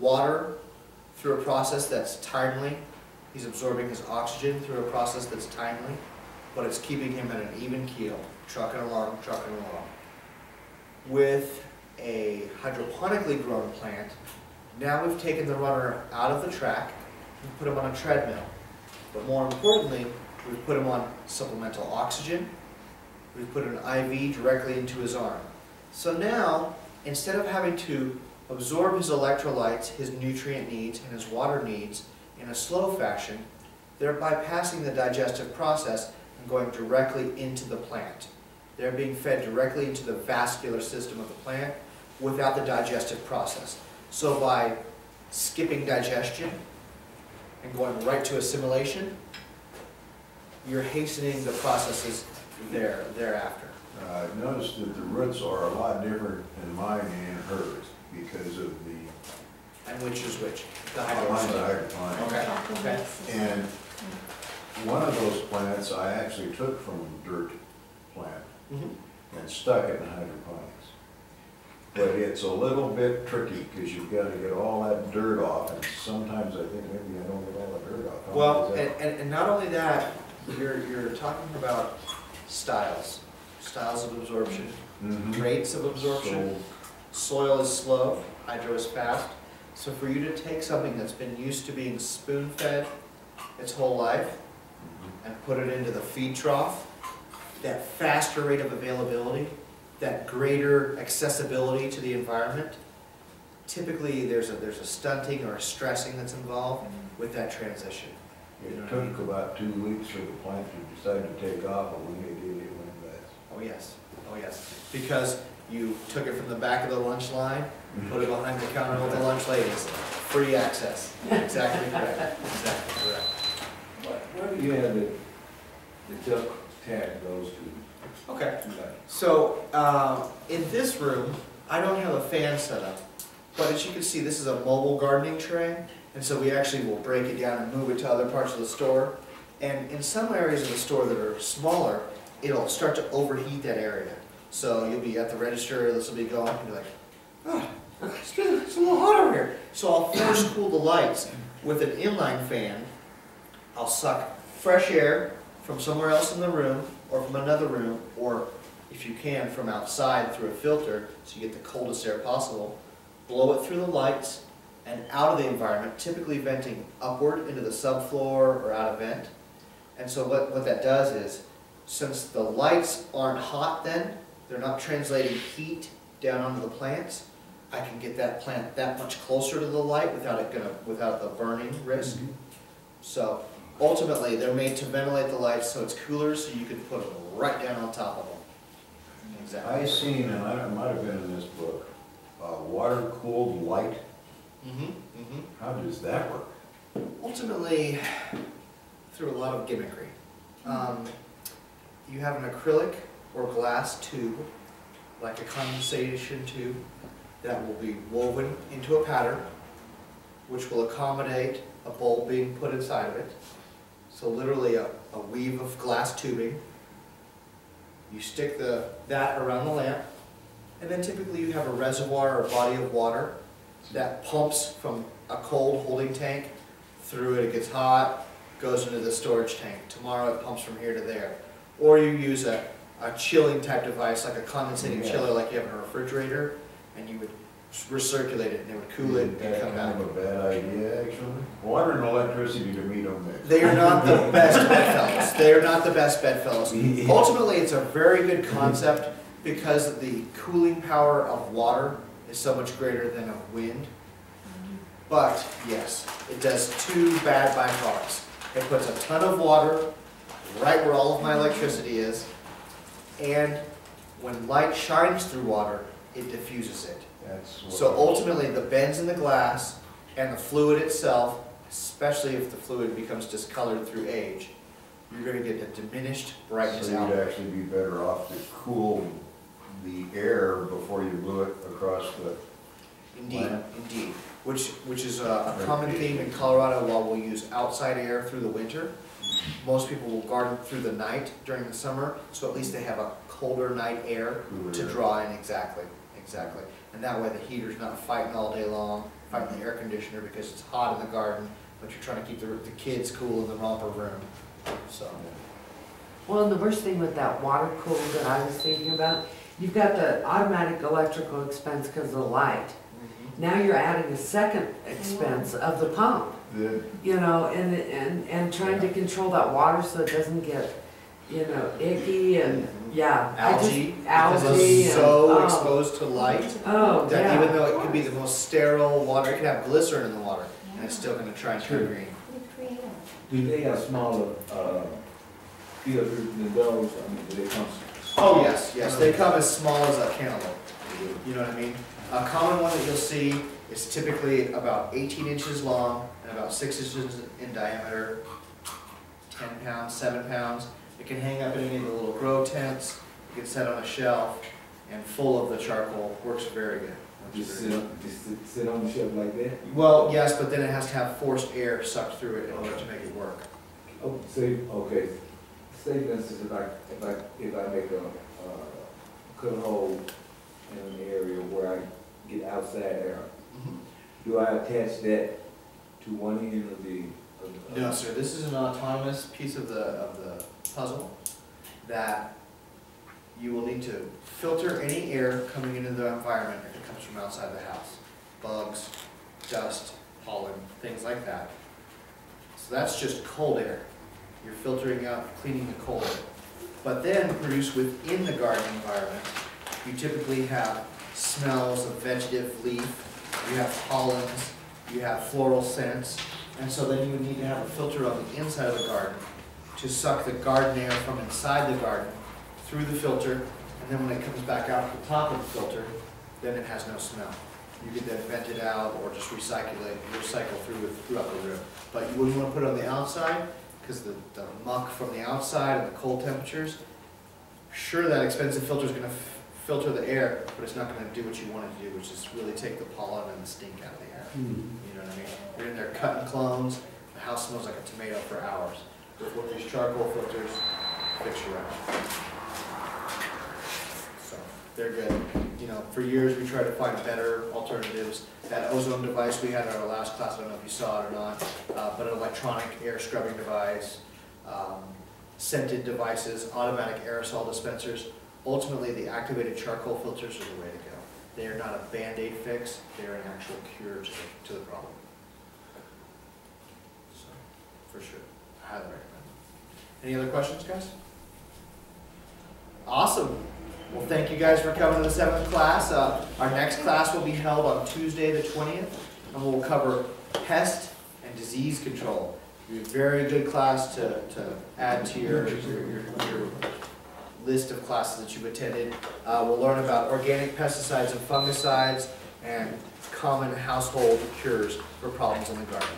water through a process that's timely. He's absorbing his oxygen through a process that's timely, but it's keeping him at an even keel, trucking along, trucking along. With a hydroponically grown plant, now we've taken the runner out of the track and put him on a treadmill. But more importantly, we've put him on supplemental oxygen. We've put an IV directly into his arm. So now, instead of having to absorb his electrolytes, his nutrient needs, and his water needs in a slow fashion, they're bypassing the digestive process and going directly into the plant. They're being fed directly into the vascular system of the plant without the digestive process. So by skipping digestion and going right to assimilation, you're hastening the processes thereafter. I've noticed that the roots are a lot different in mine and hers because of the... And which is which? The Mine's a hydroponic. hydroponic. Okay. And one of those plants I actually took from a dirt plant and stuck it in hydroponics. But it's a little bit tricky because you've got to get all that dirt off, and sometimes I think maybe I don't get all the dirt off. Well, and not only that, you're talking about styles of absorption, rates of absorption. Soil is slow, hydro is fast. So for you to take something that's been used to being spoon-fed its whole life and put it into the feed trough, that faster rate of availability, that greater accessibility to the environment, typically there's a stunting or a stressing that's involved with that transition. It took about 2 weeks for the plant to decide to take off, but when it did, it went fast. Oh yes, oh yes. Because you took it from the back of the lunch line, put it behind the counter with the lunch ladies. Free access. Exactly correct. Exactly correct. Where do you have the duck tag goes to? Okay. So in this room, I don't have a fan set up, but as you can see, this is a mobile gardening tray, and so we actually will break it down and move it to other parts of the store. And in some areas of the store that are smaller, it'll start to overheat that area. So you'll be at the register, this will be going, and you'll be like, oh, it's a little hot over here. So I'll force cool the lights with an inline fan. I'll suck fresh air from somewhere else in the room, or from another room, or if you can, from outside through a filter, so you get the coldest air possible. Blow it through the lights and out of the environment, typically venting upward into the subfloor or out of vent. And so what that does is, since the lights aren't hot then, they're not translating heat down onto the plants, I can get that plant that much closer to the light without the burning risk. So ultimately, they're made to ventilate the lights so it's cooler, so you can put them right down on top of them. Exactly. I seen, and I might have been in this book, water-cooled light. How does that work? Ultimately, through a lot of gimmickry. You have an acrylic or glass tube, like a condensation tube, that will be woven into a pattern, which will accommodate a bulb being put inside of it. So literally a weave of glass tubing. You stick that around the lamp, and then typically you have a reservoir or body of water that pumps from a cold holding tank through it. It gets hot, goes into the storage tank. Tomorrow it pumps from here to there. Or you use a chilling type device, like a condensating chiller like you have in a refrigerator, and you would recirculate it and it would cool it and come back. Kind of a bad idea, actually. Water and electricity to me don't mix. They are not the best bedfellows. They are not the best bedfellows. Ultimately, it's a very good concept because the cooling power of water is so much greater than of wind. But yes, it does two bad byproducts. It puts a ton of water right where all of my electricity is, and when light shines through water, it diffuses it. So ultimately, the bends in the glass and the fluid itself, especially if the fluid becomes discolored through age, you're going to get a diminished brightness out. So out. you'd actually be better off to cool the air before you blew it across the plant. Indeed. Which is a common theme in Colorado. While we'll use outside air through the winter, most people will garden through the night during the summer, so at least they have a colder night air to draw in. Exactly. And that way the heater's not fighting all day long, fighting the air conditioner because it's hot in the garden, but you're trying to keep the kids cool in the romper room, so. Well, and the worst thing with that water cooler that I was thinking about, you've got the automatic electrical expense because of the light. Now you're adding a second expense of the pump, you know, and trying to control that water so it doesn't get, you know, icky and, yeah. Algae, Algae. because it's so and, exposed to light, Oh, that yeah. even though it could be the most sterile water, it could have glycerin in the water, and it's still gonna try and turn green. Do they have smaller, filters than those? I mean, do they come? Oh, yes, they come as small as a cantaloupe, you know what I mean? A common one that you'll see is typically about 18 inches long and about 6 inches in diameter, 10 pounds, 7 pounds. It can hang up in any of the little grow tents, it can set on a shelf, and full of the charcoal, works very good. Just sit on the shelf like that? Well, yes, but then it has to have forced air sucked through it in order to make it work. Oh, say, okay, say for instance, if I make a, cut a hole in an area where I get outside air, do I attach that to one end of the? No, sir, this is an autonomous piece of the puzzle that you will need to filter any air coming into the environment if it comes from outside the house. Bugs, dust, pollen, things like that. So that's just cold air. You're filtering out, cleaning the cold air. But then produced within the garden environment, you typically have smells of vegetative leaf, you have pollens, you have floral scents, and so then you would need to have a filter on the inside of the garden to suck the garden air from inside the garden through the filter, and then when it comes back out the top of the filter, then it has no smell. You could then vent it out or just recycle throughout the room. But you wouldn't want to put it on the outside, because the muck from the outside and the cold temperatures, sure, that expensive filter is going to filter the air, but it's not going to do what you want it to do, which is really take the pollen and the stink out of the air. You know what I mean? You're in there cutting clones, the house smells like a tomato for hours. With these charcoal filters, fix you right. So, they're good. You know, for years we tried to find better alternatives. That ozone device we had in our last class, I don't know if you saw it or not, but an electronic air scrubbing device, scented devices, automatic aerosol dispensers. Ultimately, the activated charcoal filters are the way to go. They are not a Band-Aid fix, they are an actual cure to the problem. So, for sure, I highly recommend it. Any other questions, guys? Awesome. Well, thank you guys for coming to the 7th class. Our next class will be held on Tuesday the 20th, and we'll cover pest and disease control. It'll be a very good class to add to your list of classes that you've attended. We'll learn about organic pesticides and fungicides and common household cures for problems in the garden.